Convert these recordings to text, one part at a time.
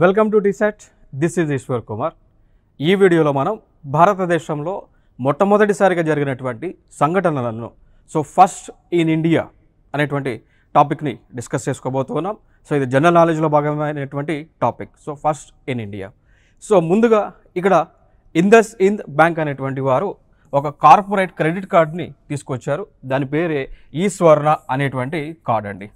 Welcome to డిసెట్. This is Eshwar Kumar. ఈ వీడియోలో మనం భారతదేశంలో మొట్టమొదటిసారిగా జరిగినటువంటి సంఘటనలను ఫస్ట్ ఇన్ ఇండియా అనేటువంటి టాపిక్ని డిస్కస్ చేసుకోబోతున్నాం. ఇది జనరల్ నాలెడ్జ్లో భాగమైనటువంటి టాపిక్. First in India. ముందుగా ఇక్కడ ఇందస్ బ్యాంక్ అనేటువంటి వారు ఒక కార్పొరేట్ క్రెడిట్ కార్డ్ని తీసుకొచ్చారు. దాని పేరే ఈ స్వర్ణ అనేటువంటి కార్డ్ అండి.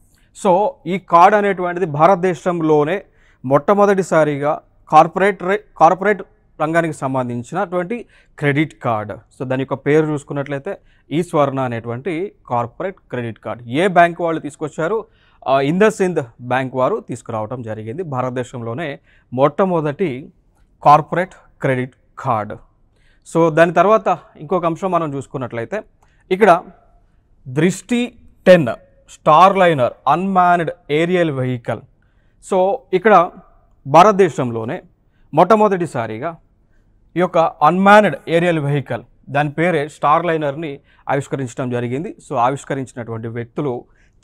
ఈ కార్డ్ అనేటువంటిది భారతదేశంలోనే మొట్టమొదటిసారిగా కార్పొరేట్ రంగానికి సంబంధించినటువంటి క్రెడిట్ కార్డ్. దాని యొక్క పేరు చూసుకున్నట్లయితే ఈ స్వర్ణ అనేటువంటి కార్పొరేట్ క్రెడిట్ కార్డ్. ఏ బ్యాంక్ వాళ్ళు తీసుకొచ్చారు? ఇందస్ బ్యాంక్ వారు తీసుకురావడం జరిగింది. భారతదేశంలోనే మొట్టమొదటి కార్పొరేట్ క్రెడిట్ కార్డ్. దాని తర్వాత ఇంకొక అంశం మనం చూసుకున్నట్లయితే ఇక్కడ దృష్టి 10 స్టార్లైనర్ అన్మాన్డ్ ఏరియల్ వెహికల్. ఇక్కడ భారతదేశంలోనే మొట్టమొదటిసారిగా ఈ యొక్క అన్మాన్డ్ ఏరియల్ వెహికల్ దాని పేరే స్టార్లైనర్ని ఆవిష్కరించడం జరిగింది. ఆవిష్కరించినటువంటి వ్యక్తులు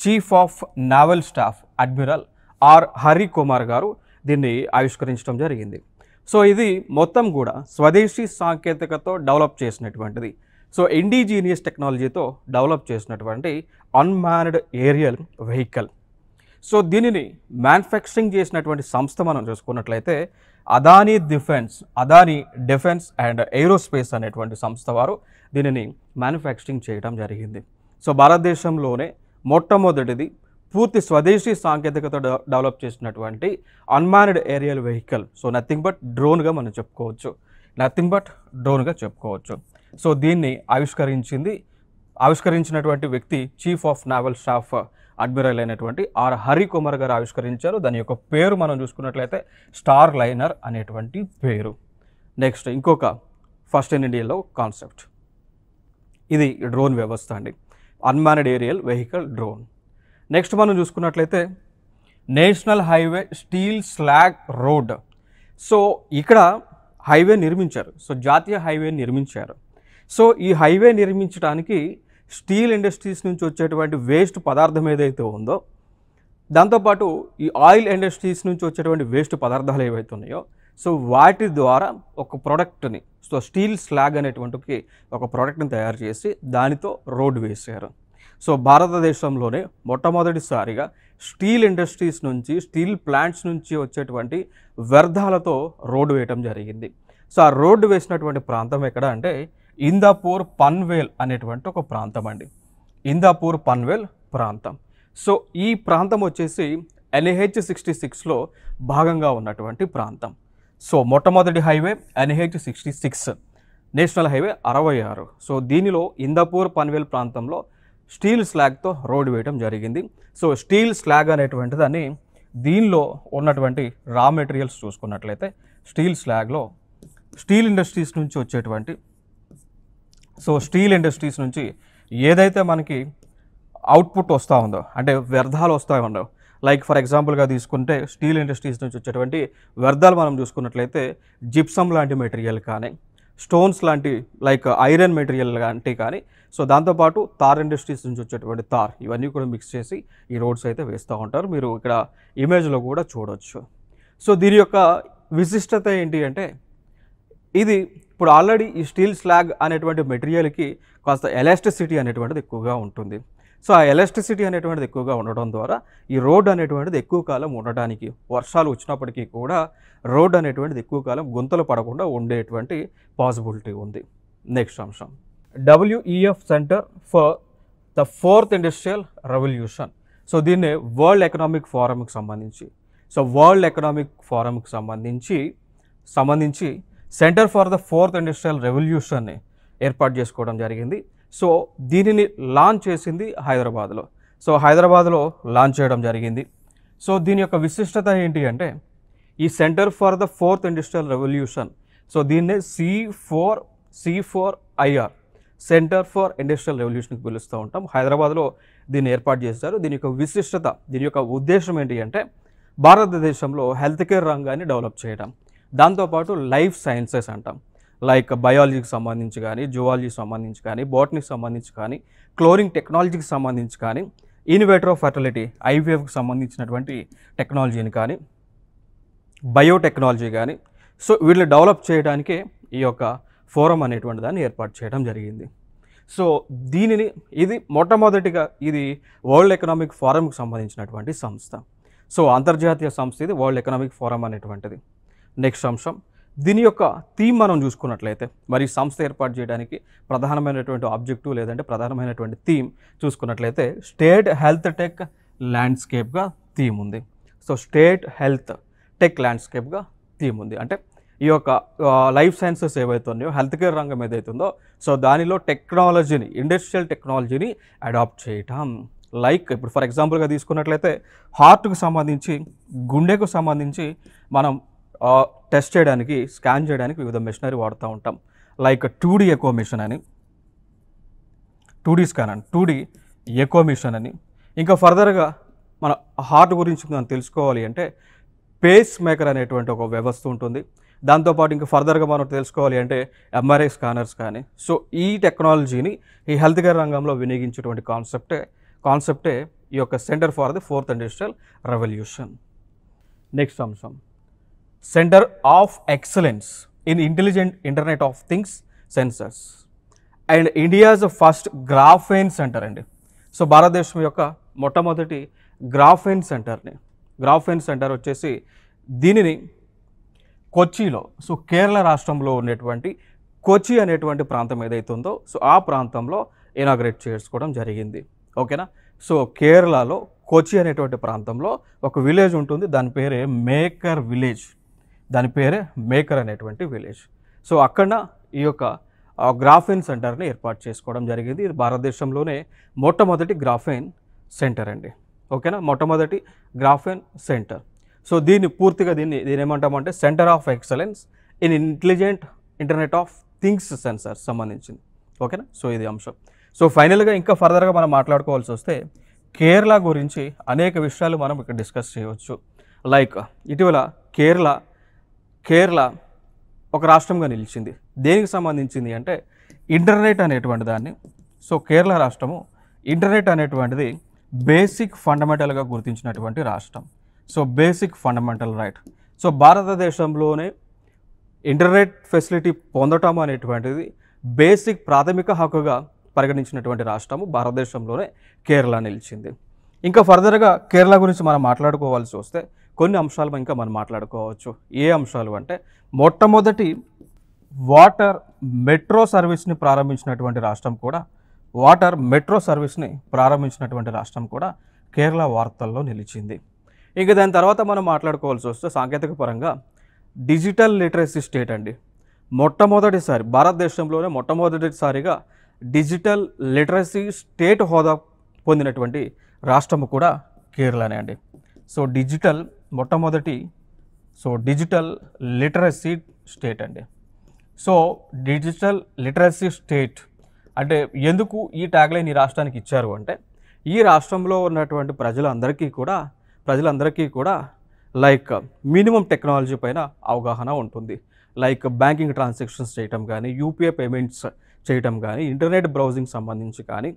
chief of naval staff admiral R Hari Kumar గారు దీన్ని ఆవిష్కరించడం జరిగింది. ఇది మొత్తం కూడా స్వదేశీ సాంకేతికతో డెవలప్ చేసినటువంటిది. ఇండిజీనియస్ టెక్నాలజీతో డెవలప్ చేసినటువంటి అన్మాన్డ్ ఏరియల్ వెహికల్. దీనిని మ్యానుఫ్యాక్చరింగ్ చేసినటువంటి సంస్థ మనం చూసుకున్నట్లయితే అదానీ డిఫెన్స్ అండ్ ఏరోస్పేస్ అనేటువంటి సంస్థ వారు దీనిని మ్యానుఫ్యాక్చరింగ్ చేయడం జరిగింది. భారతదేశంలోనే మొట్టమొదటిది పూర్తి స్వదేశీ సాంకేతికతో డెవలప్ చేసినటువంటి unmanned aerial vehicle. Nothing but డ్రోన్గా మనం చెప్పుకోవచ్చు. దీన్ని ఆవిష్కరించినటువంటి వ్యక్తి chief of naval staff admiral అయినటువంటి ఆర్ హరి కుమార్ గారు ఆవిష్కరించారు. దాని యొక్క పేరు మనం చూసుకున్నట్లయితే స్టార్ లైనర్ అనేటువంటి పేరు. నెక్స్ట్ ఇంకొక ఫస్ట్ ఇన్ ఇండియాలో కాన్సెప్ట్ ఇది డ్రోన్ వ్యవస్థ అండి. Unmanned aerial vehicle drone. Next మనం చూసుకున్నట్లయితే national highway steel slag road. ఇక్కడ హైవే నిర్మించారు. జాతీయ హైవే నిర్మించారు. ఈ హైవే నిర్మించడానికి స్టీల్ ఇండస్ట్రీస్ నుంచి వచ్చేటువంటి వేస్ట్ పదార్థం ఏదైతే ఉందో, దాంతోపాటు ఈ ఆయిల్ ఇండస్ట్రీస్ నుంచి వచ్చేటువంటి వేస్ట్ పదార్థాలు ఏవైతే ఉన్నాయో వాటి ద్వారా ఒక ప్రోడక్ట్ని స్టీల్ స్లాగ్ అనేటువంటి ఒక ప్రోడక్ట్ని తయారు చేసి దానితో రోడ్డు వేశారు. భారతదేశంలోనే మొట్టమొదటిసారిగా స్టీల్ ఇండస్ట్రీస్ నుంచి స్టీల్ ప్లాంట్స్ నుంచి వచ్చేటువంటి వ్యర్థాలతో రోడ్డు వేయటం జరిగింది. ఆ రోడ్డు వేసినటువంటి ప్రాంతం ఎక్కడ అంటే ఇందాపూర్ పన్వేల్ అనేటువంటి ఒక ప్రాంతం అండి. ఇందాపూర్ పన్వేల్ ప్రాంతం. ఈ ప్రాంతం వచ్చేసి NH-66లో భాగంగా ఉన్నటువంటి ప్రాంతం. మొట్టమొదటి హైవే NH-66 నేషనల్ హైవే 66. దీనిలో ఇందాపూర్ పన్వేల్ ప్రాంతంలో స్టీల్ స్లాగ్తో రోడ్డు వేయడం జరిగింది. స్టీల్ స్లాగ్ అనేటువంటి దాన్ని దీనిలో ఉన్నటువంటి రా మెటీరియల్స్ చూసుకున్నట్లయితే స్టీల్ స్లాగ్లో స్టీల్ ఇండస్ట్రీస్ నుంచి వచ్చేటువంటి స్టీల్ ఇండస్ట్రీస్ నుంచి ఏదైతే మనకి అవుట్పుట్ వస్తూ ఉందో, అంటే వ్యర్థాలు వస్తూ ఉండో, లైక్ ఫర్ ఎగ్జాంపుల్గా తీసుకుంటే స్టీల్ ఇండస్ట్రీస్ నుంచి వచ్చేటువంటి వ్యర్థాలు మనం చూసుకున్నట్లయితే జిప్సమ్ లాంటి మెటీరియల్ కానీ, స్టోన్స్ లాంటి లైక్ ఐరన్ మెటీరియల్ లాంటివి కానీ, దాంతోపాటు తార్ ఇండస్ట్రీస్ నుంచి వచ్చేటువంటి తార్, ఇవన్నీ కూడా మిక్స్ చేసి ఈ రోడ్స్ అయితే వేస్తూ ఉంటారు. మీరు ఇక్కడ ఇమేజ్లో కూడా చూడవచ్చు. దీని యొక్క విశిష్టత ఏంటి అంటే ఇది ఇప్పుడు ఆల్రెడీ ఈ స్టీల్ స్లాగ్ అనేటువంటి మెటీరియల్కి కాస్త ఎలాస్టిసిటీ అనేటువంటిది ఎక్కువగా ఉంటుంది. ఆ ఎలాస్టిసిటీ అనేటువంటిది ఎక్కువగా ఉండడం ద్వారా ఈ రోడ్ అనేటువంటిది ఎక్కువ కాలం ఉండడానికి, వర్షాలు వచ్చినప్పటికీ కూడా రోడ్ అనేటువంటిది ఎక్కువ కాలం గుంతలు పడకుండా ఉండేటువంటి పాసిబిలిటీ ఉంది. నెక్స్ట్ అంశం WEF centre for the 4th industrial revolution. దీన్ని వరల్డ్ ఎకనామిక్ ఫోరంకి సంబంధించి centre for the 4th industrial రెవల్యూషన్ని ఏర్పాటు చేసుకోవడం జరిగింది. దీనిని లాంచ్ చేసింది హైదరాబాద్లో. హైదరాబాద్లో లాంచ్ చేయడం జరిగింది. దీని యొక్క విశిష్టత ఏంటి అంటే ఈ centre for the 4th industrial revolution, దీన్నే C4IR సెంటర్ ఫర్ ఇండస్ట్రియల్ రెవల్యూషన్కి పిలుస్తూ ఉంటాం. హైదరాబాద్లో దీన్ని ఏర్పాటు చేశారు. దీని యొక్క విశిష్టత, దీని యొక్క ఉద్దేశం ఏంటి అంటే భారతదేశంలో హెల్త్ కేర్ రంగాన్ని డెవలప్ చేయడం, దాంతోపాటు లైఫ్ సైన్సెస్ అంటాం, లైక్ బయాలజీకి సంబంధించి కానీ, జువాలజీకి సంబంధించి కానీ, బోటనీకి సంబంధించి కానీ, క్లోరింగ్ టెక్నాలజీకి సంబంధించి కానీ, ఇన్వేటర్ ఆఫ్ ఫర్టిలిటీ IVFకి సంబంధించినటువంటి టెక్నాలజీని కానీ, బయోటెక్నాలజీ కానీ, సో వీళ్ళు డెవలప్ చేయడానికే ఈ యొక్క ఫోరం అనేటువంటి దాన్ని ఏర్పాటు చేయడం జరిగింది. సో ఇది మొట్టమొదటిగా ఇది వరల్డ్ ఎకనామిక్ ఫోరంకి సంబంధించినటువంటి సంస్థ. సో అంతర్జాతీయ సంస్థ ఇది వరల్డ్ ఎకనామిక్ ఫోరం అనేటువంటిది. నెక్స్ట్ అంశం, దీని యొక్క థీమ్ మనం చూసుకున్నట్లయితే, మరి సంస్థ ఏర్పాటు చేయడానికి ప్రధానమైనటువంటి ఆబ్జెక్టివ్ లేదంటే ప్రధానమైనటువంటి థీమ్ చూసుకున్నట్లయితే స్టేట్ హెల్త్ టెక్ ల్యాండ్స్కేప్గా థీమ్ ఉంది. సో స్టేట్ హెల్త్ టెక్ ల్యాండ్స్కేప్గా థీమ్ ఉంది. అంటే ఈ యొక్క లైఫ్ సైన్సెస్ ఏవైతే ఉన్నాయో, హెల్త్ కేర్ రంగం ఏదైతుందో, సో దానిలో టెక్నాలజీని, ఇండస్ట్రియల్ టెక్నాలజీని అడాప్ట్ చేయటం. లైక్ ఇప్పుడు ఫర్ ఎగ్జాంపుల్గా తీసుకున్నట్లయితే హార్ట్కు సంబంధించి, గుండెకు సంబంధించి మనం టెస్ట్ చేయడానికి, స్కాన్ చేయడానికి వివిధ మెషినరీ వాడుతూ ఉంటాం. లైక్ 2D ఎకో మిషన్ అని, 2D స్కాన్ అని, 2D ఎకో మిషన్ అని. ఇంకా ఫర్దర్గా మన హార్ట్ గురించి మనం తెలుసుకోవాలి అంటే పేస్ మేకర్ అనేటువంటి ఒక వ్యవస్థ ఉంటుంది. దాంతోపాటు ఇంకా ఫర్దర్గా మనం తెలుసుకోవాలి అంటే MRI స్కానర్స్ కానీ. సో ఈ టెక్నాలజీని ఈ హెల్త్ కేర్ రంగంలో వినియోగించేటువంటి కాన్సెప్టే ఈ యొక్క centre for the 4th industrial revolution. Next అంశం, centre of excellence in intelligent internet of things sensors and India's first graphene centre అండి. సో భారతదేశం యొక్క మొట్టమొదటి గ్రాఫేన్ సెంటర్ వచ్చేసి దీనిని కొచ్చిలో, సో కేరళ రాష్ట్రంలో ఉన్నటువంటి కొచ్చి అనేటువంటి ప్రాంతం ఏదైతే ఉందో, సో ఆ ప్రాంతంలో ఇనాగ్రేట్ చేసుకోవడం జరిగింది. ఓకేనా. సో కేరళలో కొచ్చి అనేటువంటి ప్రాంతంలో ఒక విలేజ్ ఉంటుంది, దాని పేరే మేకర్ విలేజ్. దాని పేరే మేకర్ అనేటువంటి విలేజ్. సో అక్కడ ఈ యొక్క గ్రాఫేన్ సెంటర్ని ఏర్పాటు చేసుకోవడం జరిగింది. ఇది భారతదేశంలోనే మొట్టమొదటి గ్రాఫేన్ సెంటర్ అండి. ఓకేనా, మొట్టమొదటి గ్రాఫేన్ సెంటర్. సో దీన్ని ఏమంటామంటే centre of excellence in intelligent internet of things sensors సంబంధించింది. ఓకేనా. సో ఇది అంశం. సో ఫైనల్గా ఇంకా ఫర్దర్గా మనం మాట్లాడుకోవాల్సి వస్తే కేరళ గురించి అనేక విషయాలు మనం ఇక్కడ డిస్కస్ చేయవచ్చు. లైక్ ఇటీవల కేరళ ఒక రాష్ట్రంగా నిలిచింది. దేనికి సంబంధించింది అంటే ఇంటర్నెట్ అనేటువంటి దాన్ని. సో కేరళ రాష్ట్రము ఇంటర్నెట్ అనేటువంటిది బేసిక్ ఫండమెంటల్గా గుర్తించినటువంటి రాష్ట్రం. So basic fundamental right. So భారతదేశంలోనే ఇంటర్నెట్ ఫెసిలిటీ పొందటం అనేటువంటిది బేసిక్ ప్రాథమిక హక్కుగా పరిగణించినటువంటి రాష్ట్రము భారతదేశంలోనే కేరళ నిలిచింది. ఇంకా ఫర్దర్గా కేరళ గురించి మనం మాట్లాడుకోవాల్సి వస్తే కొన్ని అంశాలు ఇంకా మనం మాట్లాడుకోవచ్చు. ఏ అంశాలు అంటే మొట్టమొదటి వాటర్ మెట్రో సర్వీస్ని ప్రారంభించినటువంటి రాష్ట్రం కూడా కేరళ వార్తల్లో నిలిచింది. ఇక దాని తర్వాత మనం మాట్లాడుకోవాల్సి వస్తే సాంకేతిక పరంగా డిజిటల్ లిటరసీ స్టేట్ అండి. భారతదేశంలోనే మొట్టమొదటిసారిగా డిజిటల్ లిటరసీ స్టేట్ హోదా పొందినటువంటి రాష్ట్రము కూడా కేరళనే అండి. సో డిజిటల్ లిటరసీ స్టేట్ అండి. సో డిజిటల్ లిటరసీ స్టేట్ అంటే ఎందుకు ఈ ట్యాగ్లైన్ ఈ రాష్ట్రానికి ఇచ్చారు అంటే ఈ రాష్ట్రంలో ఉన్నటువంటి ప్రజలందరికీ కూడా లైక్ మినిమం టెక్నాలజీ పైన అవగాహన ఉంటుంది. లైక్ బ్యాంకింగ్ ట్రాన్సాక్షన్స్ చేయటం కానీ, యూపీఐ పేమెంట్స్ చేయటం కానీ, ఇంటర్నెట్ బ్రౌజింగ్ సంబంధించి కానీ,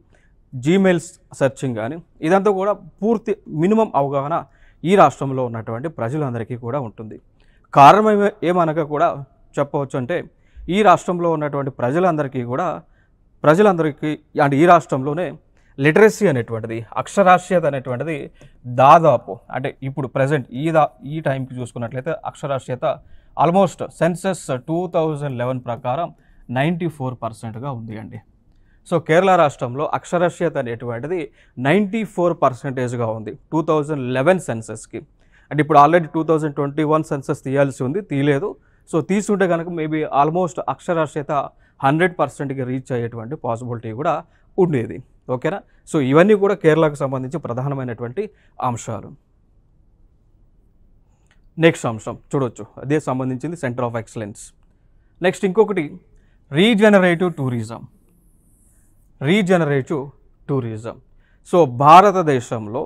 జీమెయిల్స్ సెర్చింగ్ కానీ, ఇదంతా కూడా పూర్తి మినిమం అవగాహన ఈ రాష్ట్రంలో ఉన్నటువంటి ప్రజలందరికీ కూడా ఉంటుంది. కారణం ఏమనగా కూడా చెప్పవచ్చు అంటే ఈ రాష్ట్రంలో ఉన్నటువంటి ప్రజలందరికీ అంటే ఈ రాష్ట్రంలోనే లిటరసీ అనేటువంటిది, అక్షరాస్యత అనేటువంటిది దాదాపు అంటే ఇప్పుడు ప్రజెంట్ ఈ టైంకి చూసుకున్నట్లయితే అక్షరాస్యత ఆల్మోస్ట్ సెన్సస్ 2011 ప్రకారం 94%గా ఉంది అండి. సో కేరళ రాష్ట్రంలో అక్షరాస్యత అనేటువంటిది 94%గా ఉంది 2011 సెన్సస్కి. అంటే ఇప్పుడు ఆల్రెడీ 2021 సెన్సస్ తీయాల్సి ఉంది, తీయలేదు. సో తీసుంటే కనుక మేబీ ఆల్మోస్ట్ అక్షరాస్యత 100%కి రీచ్ అయ్యేటువంటి పాసిబిలిటీ కూడా ఉండేది. ఓకేనా. సో ఇవన్నీ కూడా కేరళకు సంబంధించి ప్రధానమైనటువంటి అంశాలు. నెక్స్ట్ అంశం చూడవచ్చు, అదే సంబంధించింది సెంటర్ ఆఫ్ ఎక్సలెన్స్. నెక్స్ట్ ఇంకొకటి రీజనరేటివ్ టూరిజం. సో భారతదేశంలో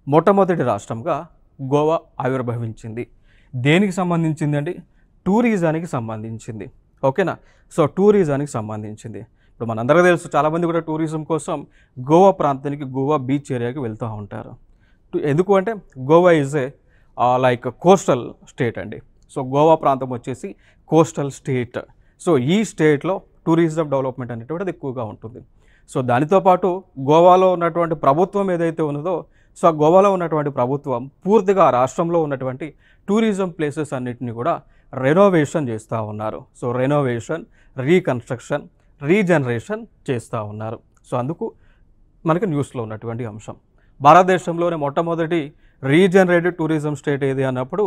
మొట్టమొదటి రాష్ట్రంగా గోవా ఆవిర్భవించింది. దేనికి సంబంధించింది అండి? టూరిజానికి సంబంధించింది. ఓకేనా. సో టూరిజానికి సంబంధించింది. ఇప్పుడు మనందరికీ తెలుసు, చాలామంది కూడా టూరిజం కోసం గోవా ప్రాంతానికి, గోవా బీచ్ ఏరియాకి వెళ్తూ ఉంటారు. ఎందుకు అంటే Goa is a like coastal state అండి. సో గోవా ప్రాంతం వచ్చేసి కోస్టల్ స్టేట్. సో ఈ స్టేట్లో టూరిజం డెవలప్మెంట్ అనేటువంటిది ఎక్కువగా ఉంటుంది. సో దానితో పాటు గోవాలో ఉన్నటువంటి ప్రభుత్వం ఏదైతే ఉన్నదో, సో ఆ గోవాలో ఉన్నటువంటి ప్రభుత్వం పూర్తిగా రాష్ట్రంలో ఉన్నటువంటి టూరిజం ప్లేసెస్ అన్నిటిని కూడా రెనోవేషన్ చేస్తూ ఉన్నారు. సో రెనోవేషన్, రీకన్స్ట్రక్షన్, రీజనరేషన్ చేస్తూ ఉన్నారు. సో అందుకు మనకి న్యూస్లో ఉన్నటువంటి అంశం. భారతదేశంలోనే మొట్టమొదటి రీజనరేటెడ్ టూరిజం స్టేట్ ఏది అన్నప్పుడు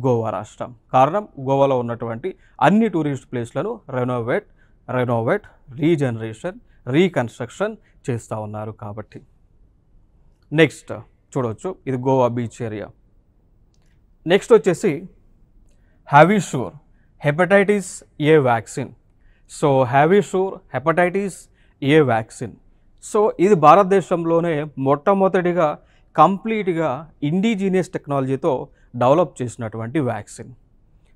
గోవా రాష్ట్రం. కారణం గోవాలో ఉన్నటువంటి అన్ని టూరిస్ట్ ప్లేస్లను రెనోవేట్, రీజనరేషన్, రీకన్స్ట్రక్షన్ చేస్తూ ఉన్నారు కాబట్టి. నెక్స్ట్ చూడవచ్చు, ఇది గోవా బీచ్ ఏరియా. నెక్స్ట్ వచ్చేసి Havisure hepatitis A vaccine. So Havisure hepatitis A vaccine. So ఇది భారతదేశంలోనే మొట్టమొదటిగా కంప్లీట్గా ఇండిజీనియస్ టెక్నాలజీతో డెవలప్ చేసినటువంటి వ్యాక్సిన్.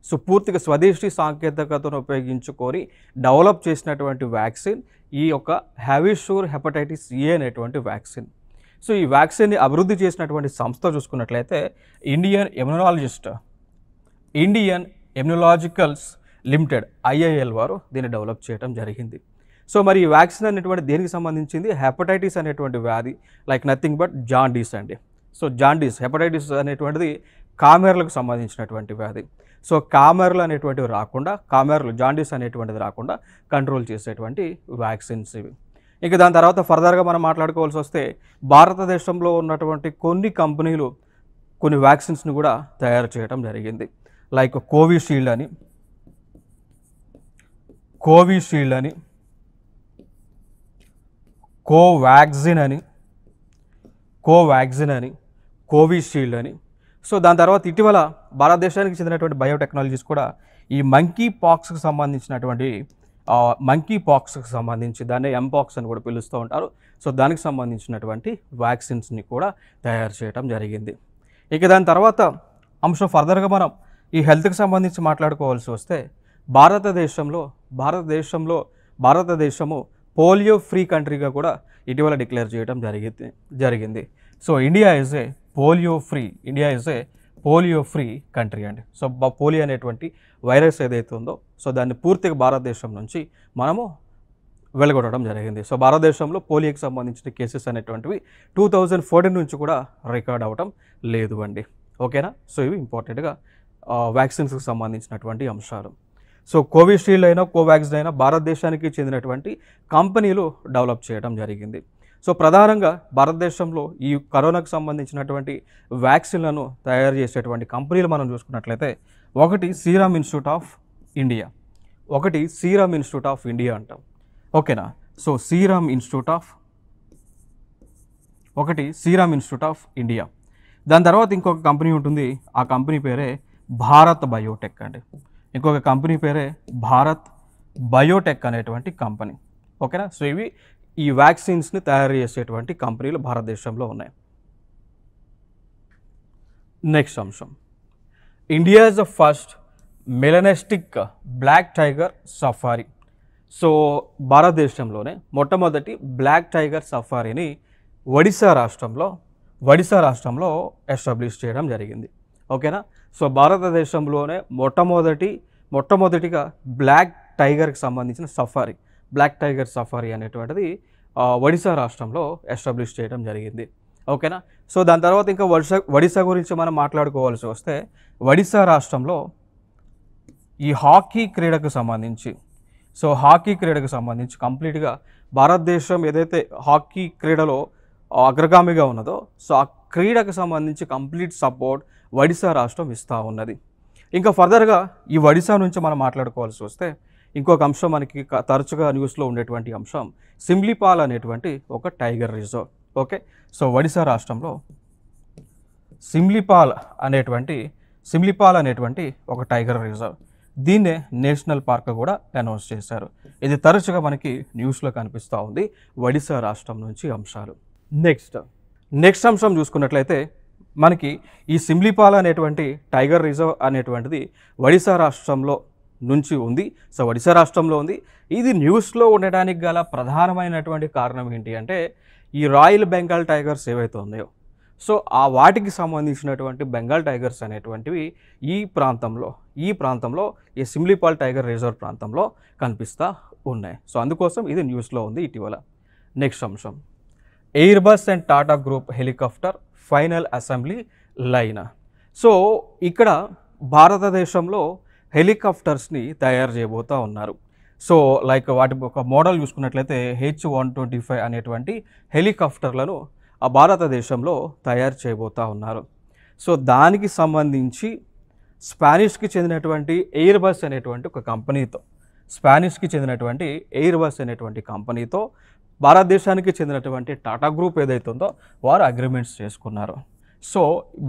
సో పూర్తిగా స్వదేశీ సాంకేతికతను ఉపయోగించుకొని డెవలప్ చేసినటువంటి వ్యాక్సిన్ ఈ యొక్క హ్యావిషూర్ హెపటైటిస్ ఏ అనేటువంటి వ్యాక్సిన్. సో ఈ వ్యాక్సిన్ని అభివృద్ధి చేసినటువంటి సంస్థ చూసుకున్నట్లయితే ఇండియన్ ఇమ్యునాలజికల్స్ లిమిటెడ్ IIL వారు దీన్ని డెవలప్ చేయడం జరిగింది. సో మరి ఈ వ్యాక్సిన్ అనేటువంటి దేనికి సంబంధించింది? హెపటైటిస్ అనేటువంటి వ్యాధి, లైక్ నథింగ్ బట్ జాండీస్ అండి. సో జాండీస్, హెపటైటిస్ అనేటువంటిది కామెర్లకు సంబంధించినటువంటి వ్యాధి. సో కామెర్లు అనేటువంటివి రాకుండా, జాండీస్ అనేటువంటిది రాకుండా కంట్రోల్ చేసేటువంటి వ్యాక్సిన్స్ ఇవి. ఇక దాని తర్వాత ఫర్దర్గా మనం మాట్లాడుకోవాల్సి వస్తే భారతదేశంలో ఉన్నటువంటి కొన్ని కంపెనీలు కొన్ని వ్యాక్సిన్స్ని కూడా తయారు చేయడం జరిగింది. లైక్ కోవిషీల్డ్ అని, కోవాక్సిన్ అని, కోవిషీల్డ్ అని. సో దాని తర్వాత ఇటీవల భారతదేశానికి చెందినటువంటి బయోటెక్నాలజీస్ కూడా ఈ మంకీ పాక్స్కి సంబంధించి దాన్ని ఎంపాక్స్ అని కూడా పిలుస్తూ ఉంటారు. సో దానికి సంబంధించినటువంటి వ్యాక్సిన్స్ని కూడా తయారు చేయడం జరిగింది. ఇక దాని తర్వాత అంశం ఫర్దర్గా మనం ఈ హెల్త్కి సంబంధించి మాట్లాడుకోవాల్సి వస్తే భారతదేశము పోలియో ఫ్రీ కంట్రీగా కూడా ఇటీవల డిక్లేర్ చేయడం జరిగింది. So India is a polio free country అండి. సో పోలియో అనేటువంటి వైరస్ ఏదైతే ఉందో, సో దాన్ని పూర్తిగా భారతదేశం నుంచి మనము వెలుగొట్టడం జరిగింది. సో భారతదేశంలో పోలియోకి సంబంధించిన కేసెస్ అనేటువంటివి 2014 నుంచి కూడా రికార్డ్ అవ్వడం లేదు అండి. ఓకేనా? సో ఇవి ఇంపార్టెంట్గా వ్యాక్సిన్స్కి సంబంధించినటువంటి అంశాలు. సో కోవిషీల్డ్ అయినా కోవాక్సిన్ అయినా భారతదేశానికి చెందినటువంటి కంపెనీలు డెవలప్ చేయడం జరిగింది. సో ప్రధానంగా భారతదేశంలో ఈ కరోనాకు సంబంధించినటువంటి వ్యాక్సిన్లను తయారు చేసేటువంటి కంపెనీలు మనం చూసుకున్నట్లయితే ఒకటి సీరమ్ ఇన్స్టిట్యూట్ ఆఫ్ ఇండియా అంటాం. ఓకేనా? So serum institute of India. దాని తర్వాత ఇంకొక కంపెనీ ఉంటుంది, ఆ కంపెనీ పేరే భారత్ బయోటెక్ అండి. ఇంకొక కంపెనీ పేరే భారత్ బయోటెక్ అనేటువంటి కంపెనీ. ఓకేనా? సో ఇవి ఈ వ్యాక్సిన్స్ని తయారు చేసేటువంటి కంపెనీలు భారతదేశంలో ఉన్నాయి. నెక్స్ట్ అంశం, India is the first melanistic black tiger safari. So భారతదేశంలోనే మొట్టమొదటి బ్లాక్ టైగర్ సఫారీని ఒడిశా రాష్ట్రంలో ఎస్టాబ్లిష్ చేయడం జరిగింది. ఓకేనా? సో భారతదేశంలోనే మొట్టమొదటిగా బ్లాక్ టైగర్కి సంబంధించిన బ్లాక్ టైగర్ సఫారీ అనేటువంటిది ఒడిశా రాష్ట్రంలో ఎస్టాబ్లిష్ చేయడం జరిగింది. ఓకేనా? సో దాని తర్వాత ఇంకా ఒడిశా గురించి మనం మాట్లాడుకోవాల్సి వస్తే ఒడిశా రాష్ట్రంలో ఈ హాకీ క్రీడకు సంబంధించి కంప్లీట్గా భారతదేశం ఏదైతే హాకీ క్రీడలో అగ్రగామిగా ఉన్నదో, సో ఆ క్రీడకు సంబంధించి కంప్లీట్ సపోర్ట్ ఒడిశా రాష్ట్రం ఇస్తూ ఉన్నది. ఇంకా ఫర్దర్గా ఈ ఒడిశా నుంచి మనం మాట్లాడుకోవాల్సి వస్తే ఇంకొక అంశం మనకి తరచుగా న్యూస్లో ఉండేటువంటి అంశం సిమ్లీపాల్ అనేటువంటి ఒక tiger reserve. Okay? So Odisha రాష్ట్రంలో సిమ్లీపాల్ అనేటువంటి ఒక టైగర్ రిజర్వ్, దీన్నే నేషనల్ పార్క్ కూడా అనౌన్స్ చేశారు. ఇది తరచుగా మనకి న్యూస్లో కనిపిస్తూ ఉంది ఒడిశా రాష్ట్రం నుంచి అంశాలు. నెక్స్ట్ అంశం చూసుకున్నట్లయితే మనకి ఈ సిమ్లీపాల్ అనేటువంటి టైగర్ రిజర్వ్ అనేటువంటిది ఒడిశా రాష్ట్రంలో నుంచి ఉంది. సో ఒడిశా రాష్ట్రంలో ఉంది. ఇది న్యూస్లో ఉండడానికి గల ప్రధానమైనటువంటి కారణం ఏంటి అంటే ఈ రాయల్ బెంగాల్ టైగర్స్ ఏవైతే ఉన్నాయో, సో ఆ వాటికి సంబంధించినటువంటి బెంగాల్ టైగర్స్ అనేటువంటివి ఈ ప్రాంతంలో ఈ సిమ్లీపాల్ టైగర్ రిజర్వ్ ప్రాంతంలో కనిపిస్తూ ఉన్నాయి. సో అందుకోసం ఇది న్యూస్లో ఉంది ఇటీవల. నెక్స్ట్ అంశం, air bus and Tata group helicopter final assembly line. So ఇక్కడ భారతదేశంలో హెలికాప్టర్స్ని తయారు చేయబోతూ ఉన్నారు. సో లైక్ వాటి ఒక మోడల్ చూసుకున్నట్లయితే H-125 అనేటువంటి హెలికాప్టర్లను ఆ భారతదేశంలో తయారు చేయబోతూ ఉన్నారు. సో దానికి సంబంధించి స్పానిష్కి చెందినటువంటి ఎయిర్ బస్ అనేటువంటి ఒక కంపెనీతో భారతదేశానికి చెందినటువంటి టాటా గ్రూప్ ఏదైతే ఉందో వారు అగ్రిమెంట్స్ చేసుకున్నారు. సో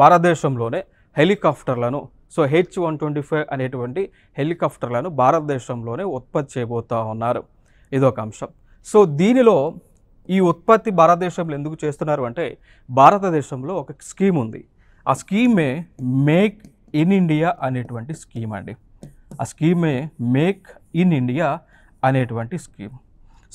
భారతదేశంలోనే హెలికాప్టర్లను H-125 అనేటువంటి హెలికాప్టర్లను భారతదేశంలోనే ఉత్పత్తి చేయబోతూ ఉన్నారు. ఇదొక అంశం. సో దీనిలో ఈ ఉత్పత్తి భారతదేశంలో ఎందుకు చేస్తున్నారు అంటే భారతదేశంలో ఒక స్కీమ్ ఉంది. ఆ స్కీమే మేక్ ఇన్ ఇండియా అనేటువంటి స్కీమ్ అండి. ఆ స్కీమే మేక్ ఇన్ ఇండియా అనేటువంటి స్కీమ్.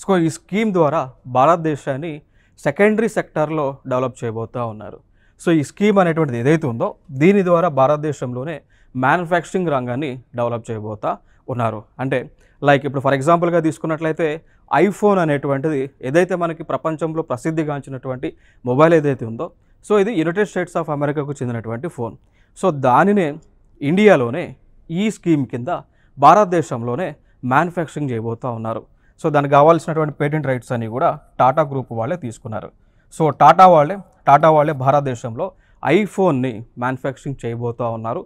సో ఈ స్కీమ్ ద్వారా భారతదేశాన్ని సెకండరీ సెక్టార్లో డెవలప్ చేయబోతూ ఉన్నారు. సో ఈ స్కీమ్ అనేటువంటిది ఏదైతే ఉందో దీని ద్వారా భారతదేశంలోనే మ్యానుఫ్యాక్చరింగ్ రంగాన్ని డెవలప్ చేయబోతూ ఉన్నారు. అంటే లైక్ ఇప్పుడు ఫర్ ఎగ్జాంపుల్గా తీసుకున్నట్లయితే ఐఫోన్ అనేటువంటిది ఏదైతే మనకి ప్రపంచంలో ప్రసిద్ధిగాంచినటువంటి మొబైల్ ఏదైతే ఉందో సో ఇది యునైటెడ్ స్టేట్స్ ఆఫ్ అమెరికాకు చెందినటువంటి ఫోన్. సో దానినే ఇండియాలోనే ఈ స్కీమ్ కింద భారతదేశంలోనే మ్యానుఫ్యాక్చరింగ్ చేయబోతూ ఉన్నారు. సో దానికి కావాల్సినటువంటి పేటెంట్ రైట్స్ అన్నీ కూడా టాటా గ్రూప్ వాళ్ళే తీసుకున్నారు. సో టాటా వాళ్ళే భారతదేశంలో ఐఫోన్ని మ్యానుఫ్యాక్చరింగ్ చేయబోతూ ఉన్నారు.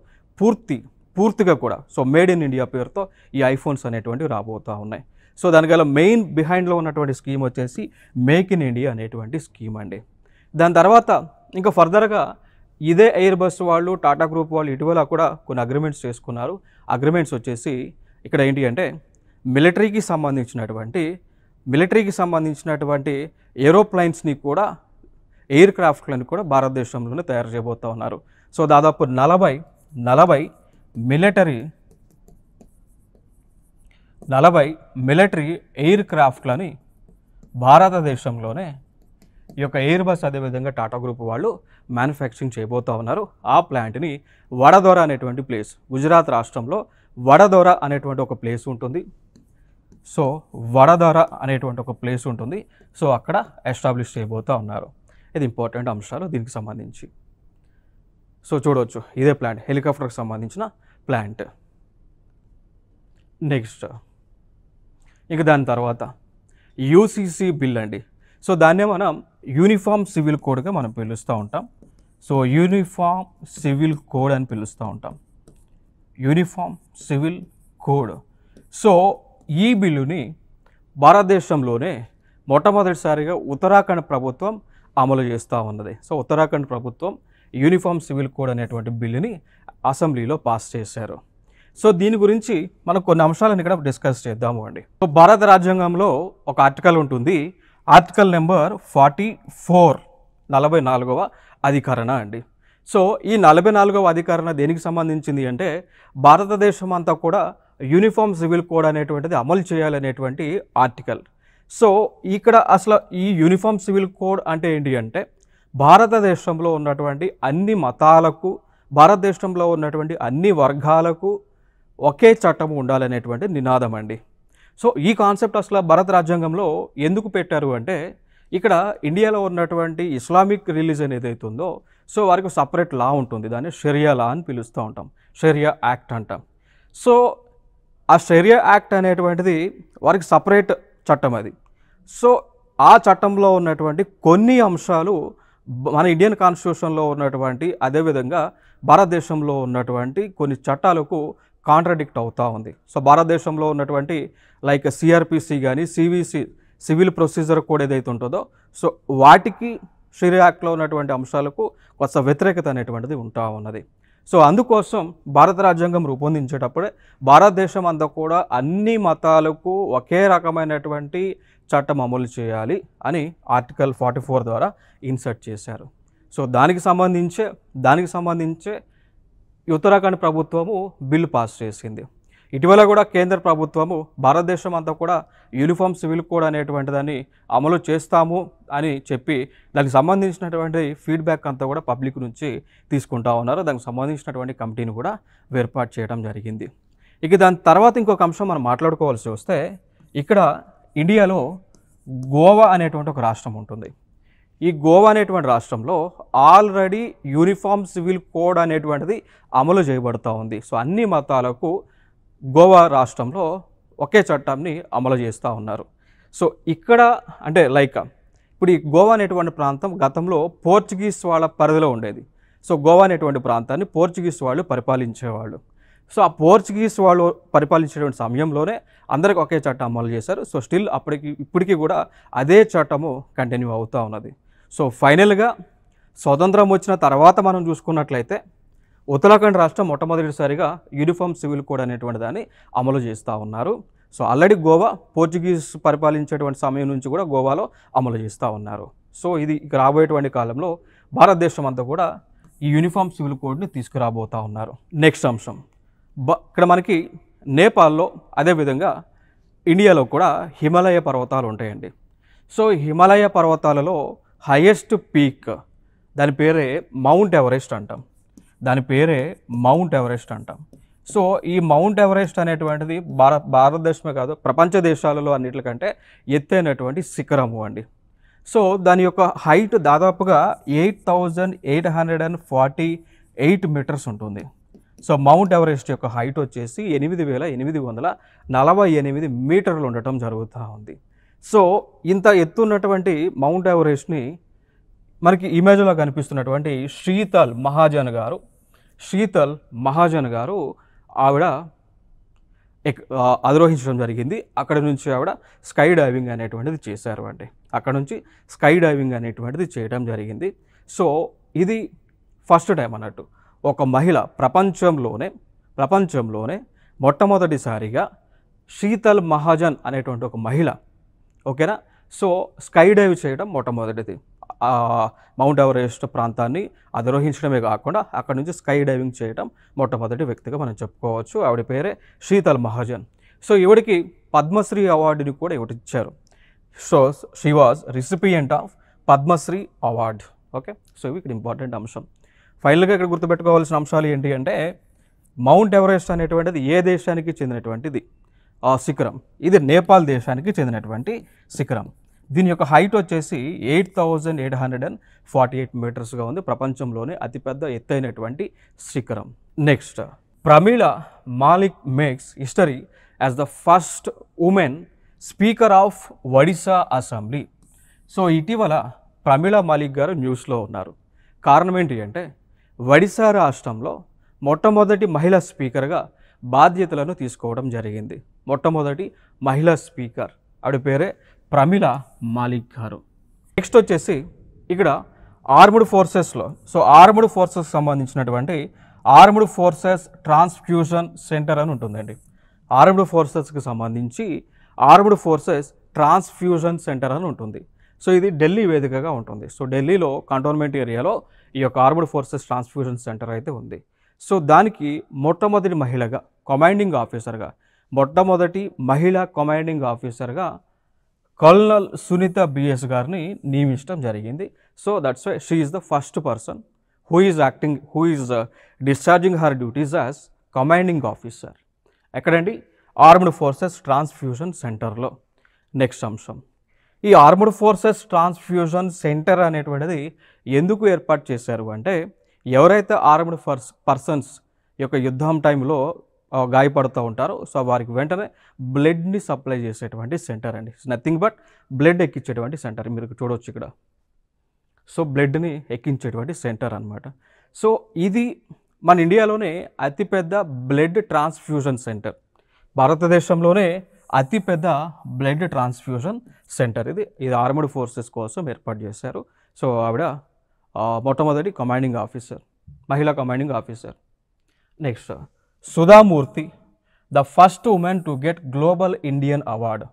పూర్తిగా కూడా సో మేడ్ ఇన్ ఇండియా పేరుతో ఈ ఐఫోన్స్ అనేటువంటివి రాబోతూ ఉన్నాయి. సో దానికల్లా మెయిన్ బిహైండ్లో ఉన్నటువంటి స్కీమ్ వచ్చేసి మేక్ ఇన్ ఇండియా అనేటువంటి స్కీమ్ అండి. దాని తర్వాత ఇంకా ఫర్దర్గా ఇదే ఎయిర్ బస్ వాళ్ళు టాటా గ్రూప్ వాళ్ళు ఇటీవల కూడా కొన్ని అగ్రిమెంట్స్ చేసుకున్నారు. అగ్రిమెంట్స్ వచ్చేసి ఇక్కడ ఏంటి అంటే మిలిటరీకి సంబంధించినటువంటి ఏరోప్లైన్స్ని కూడా ఎయిర్ క్రాఫ్ట్లను కూడా భారతదేశంలోనే తయారు చేయబోతూ ఉన్నారు. సో దాదాపు 40 మిలిటరీ ఎయిర్ క్రాఫ్ట్లని భారతదేశంలోనే ఈ యొక్క ఎయిర్ బస్ అదేవిధంగా టాటా గ్రూప్ వాళ్ళు మ్యానుఫ్యాక్చరింగ్ చేయబోతూ ఉన్నారు. ఆ ప్లాంట్ని వడోదర అనేటువంటి ప్లేస్, గుజరాత్ రాష్ట్రంలో వడోదర అనేటువంటి ఒక ప్లేస్ ఉంటుంది. సో వడోదర అనేటువంటి ఒక ప్లేస్ ఉంటుంది. సో అక్కడ ఎస్టాబ్లిష్ చేయబోతూ ఉన్నారు. ఇది ఇంపార్టెంట్ అంశాలు దీనికి సంబంధించి. సో చూడవచ్చు ఇదే ప్లాంట్, హెలికాప్టర్కి సంబంధించిన ప్లాంట్. నెక్స్ట్ ఇక దాని తర్వాత యూసీసీ బిల్ అండి. సో దాన్నే మనం యూనిఫామ్ సివిల్ కోడ్గా మనం పిలుస్తూ ఉంటాం. సో యూనిఫామ్ సివిల్ కోడ్ అని పిలుస్తూ ఉంటాం. Uniform civil code. సో ఈ బిల్లుని భారతదేశంలోనే మొట్టమొదటిసారిగా ఉత్తరాఖండ్ ప్రభుత్వం అమలు చేస్తూ ఉన్నది. సో ఉత్తరాఖండ్ ప్రభుత్వం యూనిఫామ్ సివిల్ కోడ్ అనేటువంటి బిల్లుని అసెంబ్లీలో పాస్ చేశారు. సో దీని గురించి మనం కొన్ని అంశాలను ఇక్కడ డిస్కస్ చేద్దాము అండి. సో భారత రాజ్యాంగంలో ఒక ఆర్టికల్ ఉంటుంది, ఆర్టికల్ నెంబర్ 44, 44వ అధికరణ అండి. సో ఈ 44వ అధికరణ దేనికి సంబంధించింది అంటే భారతదేశం అంతా కూడా యూనిఫామ్ సివిల్ కోడ్ అనేటువంటిది అమలు చేయాలనేటువంటి ఆర్టికల్. సో ఇక్కడ అసలు ఈ యూనిఫామ్ సివిల్ కోడ్ అంటే ఏంటి అంటే భారతదేశంలో ఉన్నటువంటి అన్ని మతాలకు, భారతదేశంలో ఉన్నటువంటి అన్ని వర్గాలకు ఒకే చట్టం ఉండాలనేటువంటి నినాదం అండి. సో ఈ కాన్సెప్ట్ అసలు భారత రాజ్యాంగంలో ఎందుకు పెట్టారు అంటే ఇక్కడ ఇండియాలో ఉన్నటువంటి ఇస్లామిక్ రిలీజన్ ఏదైతే ఉందో సో వారికి సపరేట్ లా ఉంటుంది, దాన్ని షరియా లా అని పిలుస్తూ ఉంటాం, షరియా యాక్ట్ అంటాం. సో ఆ షరియా యాక్ట్ అనేటువంటిది వారికి సపరేట్ చట్టం అది. సో ఆ చట్టంలో ఉన్నటువంటి కొన్ని అంశాలు మన ఇండియన్ కాన్స్టిట్యూషన్లో ఉన్నటువంటి అదేవిధంగా భారతదేశంలో ఉన్నటువంటి కొన్ని చట్టాలకు కాంట్రడిక్ట్ అవుతూ ఉంది. సో భారతదేశంలో ఉన్నటువంటి లైక్ సిఆర్పిసి కానీ సివిసి సివిల్ ప్రొసీజర్ కోడ్ ఏదైతే ఉంటుందో సో వాటికి షరియా యాక్ట్లో ఉన్నటువంటి అంశాలకు కొంత వ్యతిరేకత అనేటువంటిది ఉంటా ఉన్నది. సో అందుకోసం భారత రాజ్యాంగం రూపొందించేటప్పుడే భారతదేశం అంతా కూడా అన్ని మతాలకు ఒకే రకమైనటువంటి చట్టం అమలు చేయాలి అని ఆర్టికల్ 44 ద్వారా ఇన్సర్ట్ చేశారు. సో దానికి సంబంధించే ఉత్తరాఖండ్ ప్రభుత్వము బిల్లు పాస్ చేసింది. ఇటీవల కూడా కేంద్ర ప్రభుత్వము భారతదేశం అంతా కూడా యూనిఫామ్ సివిల్ కోడ్ అనేటువంటి దాన్ని అమలు చేస్తాము అని చెప్పి దానికి సంబంధించినటువంటి ఫీడ్బ్యాక్ అంతా కూడా పబ్లిక్ నుంచి తీసుకుంటా ఉన్నారు. దానికి సంబంధించినటువంటి కమిటీని కూడా ఏర్పాటు చేయడం జరిగింది. ఇక దాని తర్వాత ఇంకొక అంశం మనం మాట్లాడుకోవాల్సి వస్తే ఇక్కడ ఇండియాలో గోవా అనేటువంటి ఒక రాష్ట్రం ఉంటుంది. ఈ గోవా అనేటువంటి రాష్ట్రంలో ఆల్రెడీ యూనిఫామ్ సివిల్ కోడ్ అనేటువంటిది అమలు చేయబడుతూ ఉంది. సో అన్ని మతాలకు గోవా రాష్ట్రంలో ఒకే చట్టాన్ని అమలు చేస్తూ ఉన్నారు. సో ఇక్కడ అంటే ఇప్పుడు ఈ గోవా అనేటువంటి ప్రాంతం గతంలో పోర్చుగీస్ వాళ్ళ పరిధిలో ఉండేది. సో గోవా అనేటువంటి ప్రాంతాన్ని పోర్చుగీస్ వాళ్ళు పరిపాలించేవాళ్ళు. సో ఆ పోర్చుగీస్ వాళ్ళు పరిపాలించేటువంటి సమయంలోనే అందరికి ఒకే చట్టం అమలు చేశారు. సో స్టిల్ ఇప్పటికీ కూడా అదే చట్టము కంటిన్యూ అవుతూ ఉన్నది. సో ఫైనల్గా స్వతంత్రం వచ్చిన తర్వాత మనం చూసుకున్నట్లయితే ఉత్తరాఖండ్ రాష్ట్రం మొట్టమొదటిసారిగా యూనిఫామ్ సివిల్ కోడ్ అనేటువంటి దాన్ని అమలు చేస్తూ ఉన్నారు. సో ఆల్రెడీ గోవా పోర్చుగీస్ పరిపాలించేటువంటి సమయం నుంచి కూడా గోవాలో అమలు చేస్తూ ఉన్నారు. సో ఇది రాబోయేటువంటి కాలంలో భారతదేశం అంతా కూడా ఈ యూనిఫామ్ సివిల్ కోడ్ని తీసుకురాబోతూ ఉన్నారు. నెక్స్ట్ అంశం ఇక్కడ మనకి నేపాల్లో అదేవిధంగా ఇండియాలో కూడా హిమాలయ పర్వతాలు ఉంటాయండి. సో హిమాలయ పర్వతాలలో హైయెస్ట్ పీక్ దాని పేరే మౌంట్ ఎవరెస్ట్ అంటాం. సో ఈ మౌంట్ ఎవరెస్ట్ అనేటువంటిది భారతదేశమే కాదు ప్రపంచ దేశాలలో అన్నిటికంటే ఎత్తైనటువంటి శిఖరము అండి. సో దాని యొక్క హైట్ దాదాపుగా 8,848 మీటర్స్ ఉంటుంది. సో మౌంట్ ఎవరెస్ట్ యొక్క హైట్ వచ్చేసి 8,848 మీటర్లు ఉండటం జరుగుతూ ఉంది. సో ఇంత ఎత్తున్నటువంటి మౌంట్ ఎవరెస్ట్ని మనకి ఇమేజ్లో కనిపిస్తున్నటువంటి శీతల్ మహాజన్ గారు ఆవిడ అధిరోహించడం జరిగింది. అక్కడ నుంచి ఆవిడ స్కై డైవింగ్ అనేటువంటిది చేశారు అండి. అక్కడ నుంచి స్కై డైవింగ్ అనేటువంటిది చేయడం జరిగింది. సో ఇది ఫస్ట్ టైం అన్నట్టు ఒక మహిళ ప్రపంచంలోనే మొట్టమొదటిసారిగా శీతల్ మహాజన్ అనేటువంటి ఒక మహిళ ఓకేనా. సో స్కై డైవ్ చేయడం మొట్టమొదటిది. మౌంట్ ఎవరెస్ట్ ప్రాంతాన్ని అధిరోహించడమే కాకుండా అక్కడ నుంచి స్కై డైవింగ్ చేయడం మొట్టమొదటి వ్యక్తిగా మనం చెప్పుకోవచ్చు. ఆవిడ పేరే శీతల్ మహాజన్. సో ఈవిడికి పద్మశ్రీ అవార్డుని కూడా ఇచ్చారు. So she was recipient of Padma Shri award. Okay, so ఇవి ఇక్కడ ఇంపార్టెంట్ అంశం. ఫైనల్గా ఇక్కడ గుర్తుపెట్టుకోవాల్సిన అంశాలు ఏంటి అంటే మౌంట్ ఎవరెస్ట్ అనేటువంటిది ఏ దేశానికి చెందినటువంటిది శిఖరం? ఇది నేపాల్ దేశానికి చెందినటువంటి శిఖరం. దీని యొక్క హైట్ వచ్చేసి 8,848 మీటర్స్గా ఉంది. ప్రపంచంలోనే అతిపెద్ద ఎత్తైనటువంటి శిఖరం. Next, Pramila Malik makes history as the first women speaker of Odisha assembly. So ఇటీవల ప్రమీలా మాలిక్ గారు న్యూస్లో ఉన్నారు. కారణం ఏంటి అంటే ఒడిశా రాష్ట్రంలో మొట్టమొదటి మహిళా స్పీకర్గా బాధ్యతలను తీసుకోవడం జరిగింది. మొట్టమొదటి మహిళా స్పీకర్ ఆవిడ పేరే ప్రమీలా మాలిక్ గారు. నెక్స్ట్ వచ్చేసి ఇక్కడ ఆర్మ్డ్ ఫోర్సెస్లో ఆర్మ్డ్ ఫోర్సెస్ సంబంధించినటువంటి ఆర్మ్డ్ ఫోర్సెస్ ట్రాన్స్ఫ్యూజన్ సెంటర్ అని ఉంటుందండి. ఆర్మ్డ్ ఫోర్సెస్కి సంబంధించి ఆర్మ్డ్ ఫోర్సెస్ ట్రాన్స్ఫ్యూజన్ సెంటర్ అని ఉంటుంది. సో ఇది ఢిల్లీ వేదికగా ఉంటుంది. సో ఢిల్లీలో కంటోన్మెంట్ ఏరియాలో ఈ యొక్క ఆర్మ్డ్ ఫోర్సెస్ ట్రాన్స్ఫ్యూజన్ సెంటర్ అయితే ఉంది. సో దానికి మొట్టమొదటి మహిళగా మొట్టమొదటి మహిళా కమాండింగ్ ఆఫీసర్గా కల్నల్ సునీత బిఎస్ గారిని నియమించడం జరిగింది. So that's why she is the first person who is discharging her duties as commanding officer. ఎక్కడండి? ఆర్మ్డ్ ఫోర్సెస్ ట్రాన్స్ఫ్యూజన్ సెంటర్లో. నెక్స్ట్ అంశం, ఈ ఆర్మ్డ్ ఫోర్సెస్ ట్రాన్స్ఫ్యూజన్ సెంటర్ అనేటువంటిది ఎందుకు ఏర్పాటు చేశారు అంటే ఎవరైతే ఆర్మ్డ్ పర్సన్స్ యొక్క యుద్ధం టైంలో గాయపడుతూ ఉంటారో సో వారికి వెంటనే బ్లడ్ని సప్లై చేసేటువంటి సెంటర్ అండి. నథింగ్ బట్ బ్లడ్ ఎక్కించేటువంటి సెంటర్. మీరు చూడవచ్చు ఇక్కడ. సో బ్లడ్ని ఎక్కించేటువంటి సెంటర్ అనమాట. సో ఇది మన ఇండియాలోనే అతిపెద్ద బ్లడ్ ట్రాన్స్ఫ్యూజన్ సెంటర్. భారతదేశంలోనే అతిపెద్ద బ్లడ్ ట్రాన్స్ఫ్యూజన్ సెంటర్ ఇది ఆర్మ్డ్ ఫోర్సెస్ కోసం ఏర్పాటు చేశారు. సో ఆవిడ మొట్టమొదటి కమాండింగ్ ఆఫీసర్, మహిళా commanding officer. Next, Sudha Murthy, the first women to get global Indian award.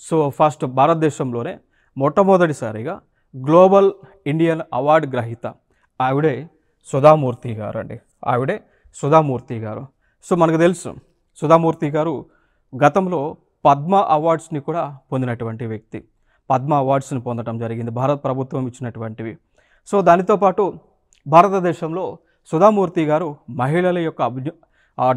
So first భారతదేశంలోనే మొట్టమొదటిసారిగా గ్లోబల్ ఇండియన్ అవార్డు గ్రహీత ఆవిడే సుధామూర్తి గారు అండి. సో మనకు తెలుసు సుధామూర్తి గారు గతంలో పద్మ అవార్డ్స్ని కూడా పొందినటువంటి వ్యక్తి. పద్మ అవార్డ్స్ని పొందడం జరిగింది, భారత ప్రభుత్వం ఇచ్చినటువంటివి. సో దానితో పాటు భారతదేశంలో సుధామూర్తి గారు మహిళల యొక్క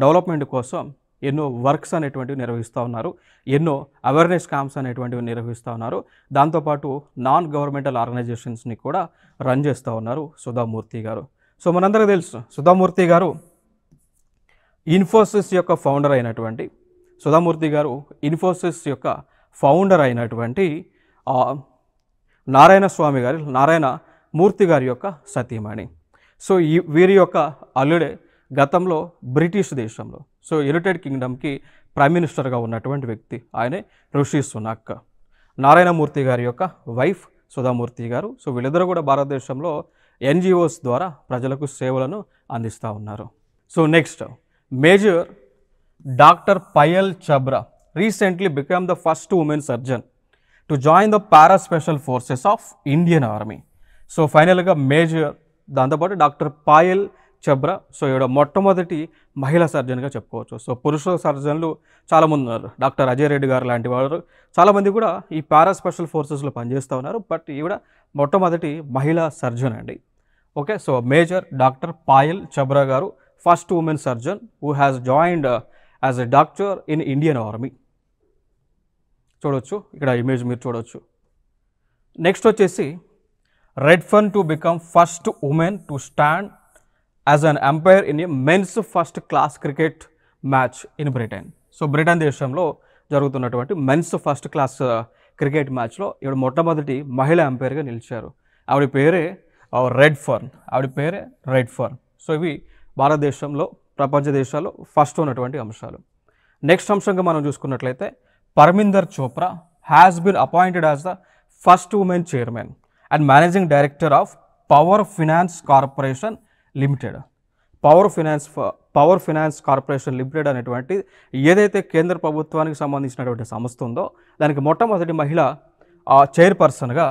డెవలప్మెంట్ కోసం ఎన్నో వర్క్స్ అనేటువంటివి నిర్వహిస్తూ ఉన్నారు, ఎన్నో అవేర్నెస్ క్యాంప్స్ అనేటువంటివి నిర్వహిస్తూ ఉన్నారు. దాంతోపాటు నాన్ గవర్నమెంటల్ ఆర్గనైజేషన్స్ని కూడా రన్ చేస్తూ ఉన్నారు సుధామూర్తి గారు. సో మనందరికీ తెలుసు సుధామూర్తి గారు ఇన్ఫోసిస్ యొక్క ఫౌండర్ అయినటువంటి సుధామూర్తి గారు ఇన్ఫోసిస్ యొక్క ఫౌండర్ అయినటువంటి నారాయణ మూర్తి గారి యొక్క సతీమణి. సో వీరి యొక్క అల్లుడే గతంలో బ్రిటిష్ దేశంలో సో యునైటెడ్ కింగ్డమ్కి ప్రైమ్ మినిస్టర్గా ఉన్నటువంటి వ్యక్తి, ఆయనే ఋషి సునాక్. నారాయణమూర్తి గారి యొక్క వైఫ్ సుధామూర్తి గారు. సో వీళ్ళిద్దరూ కూడా భారతదేశంలో NGOs ద్వారా ప్రజలకు సేవలను అందిస్తూ ఉన్నారు. So next, major doctor Payal Chhabra recently become the first women surgeon to join the para special forces of Indian army. So ఫైనల్గా మేజర్, దాంతోపాటు డాక్టర్ పాయల్ చబ్రా, సో ఈవిడ మొట్టమొదటి మహిళా సర్జన్గా చెప్పుకోవచ్చు. సో పురుష సర్జన్లు చాలామంది ఉన్నారు, డాక్టర్ అజయ్ రెడ్డి గారు లాంటి వారు చాలామంది కూడా ఈ పారా స్పెషల్ ఫోర్సెస్లో పనిచేస్తూ ఉన్నారు. బట్ ఈవిడ మొట్టమొదటి మహిళా సర్జన్ అండి. Okay, so major doctor Payal Chhabra garu first women surgeon who has joined as a doctor in Indian army. చూడవచ్చు ఇక్కడ ఇమేజ్ మీరు చూడవచ్చు. నెక్స్ట్ వచ్చేసి Redfern to become first women to stand as an umpire in a men's first class cricket match in Britain. So Britain దేశంలో జరుగుతున్నటువంటి men's first class cricket మ్యాచ్లో ఈవిడ మొట్టమొదటి మహిళా అంపైర్గా నిలిచారు. ఆవిడ పేరే రెడ్ఫర్న్. సో ఇవి భారతదేశంలో ప్రపంచ దేశాల్లో ఫస్ట్ ఉన్నటువంటి అంశాలు. నెక్స్ట్ అంశంగా మనం చూసుకున్నట్లయితే Parminder Chopra has been appointed as the first women chairman and managing director of power finance corporation limited. Power finance corporation limited అనేటువంటి ఏదైతే కేంద్ర ప్రభుత్వానికి సంబంధించినటువంటి సంస్థ ఉందో దానికి మొట్టమొదటి మహిళ చైర్పర్సన్గా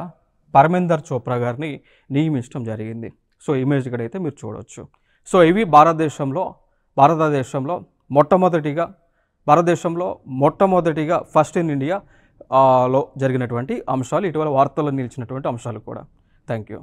పర్మిందర్ చోప్రా గారిని నియమించడం జరిగింది. సో ఇమేజ్ ఇక్కడైతే మీరు చూడవచ్చు. సో ఇవి భారతదేశంలో మొట్టమొదటిగా ఫస్ట్ ఇన్ ఇండియాలో జరిగినటువంటి అంశాలు, ఇటీవల వార్తల్లో నిలిచినటువంటి అంశాలు కూడా. Thank you.